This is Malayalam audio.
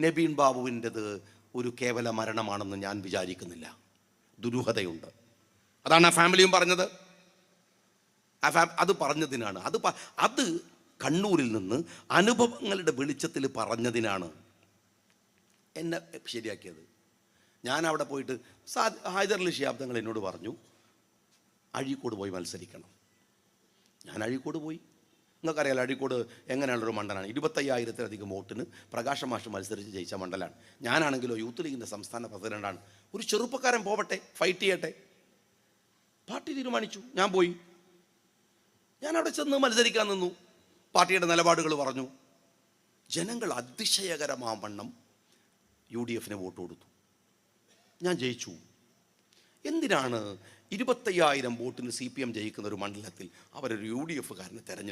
നബീൻ ബാബുവിൻ്റെത് ഒരു കേവല മരണമാണെന്ന് ഞാൻ വിചാരിക്കുന്നില്ല. ദുരൂഹതയുണ്ട്. അതാണ് ആ ഫാമിലിയും പറഞ്ഞത്. അത് പറഞ്ഞതിനാണ്, അത് കണ്ണൂരിൽ നിന്ന് അനുഭവങ്ങളുടെ വെളിച്ചത്തിൽ പറഞ്ഞതിനാണ് എന്നെ ശരിയാക്കിയത്. ഞാൻ അവിടെ പോയിട്ട് ഹൈദരലി ശിഹാബ് തങ്ങൾ എന്നോട് പറഞ്ഞു, അഴീക്കോട് പോയി മത്സരിക്കണം. ഞാൻ അഴീക്കോട് പോയി. നിങ്ങൾക്കറിയാലോ അഴീക്കോട് എങ്ങനെയുള്ളൊരു മണ്ഡലമാണ്. 25,000-ലധികം വോട്ടിന് പ്രകാശ് മാഷ് മത്സരിച്ച് ജയിച്ച മണ്ഡലമാണ്. ഞാനാണെങ്കിലോ യൂത്ത് ലീഗിൻ്റെ സംസ്ഥാന പ്രസിഡൻ്റാണ്. ഒരു ചെറുപ്പക്കാരൻ പോവട്ടെ, ഫൈറ്റ് ചെയ്യട്ടെ. പാർട്ടി തീരുമാനിച്ചു. ഞാൻ പോയി. ഞാൻ അവിടെ ചെന്ന് മത്സരിക്കാൻ നിന്നു. പാർട്ടിയുടെ നിലപാടുകൾ പറഞ്ഞു. ജനങ്ങൾ അതിശയകരമാവണ്ണം UDF വോട്ട് കൊടുത്തു. ഞാൻ ജയിച്ചു. എന്തിനാണ് 25,000 വോട്ടിന് CPM ജയിക്കുന്ന ഒരു മണ്ഡലത്തിൽ അവരൊരു UDF കാരനെ തെരഞ്ഞെടുത്തു?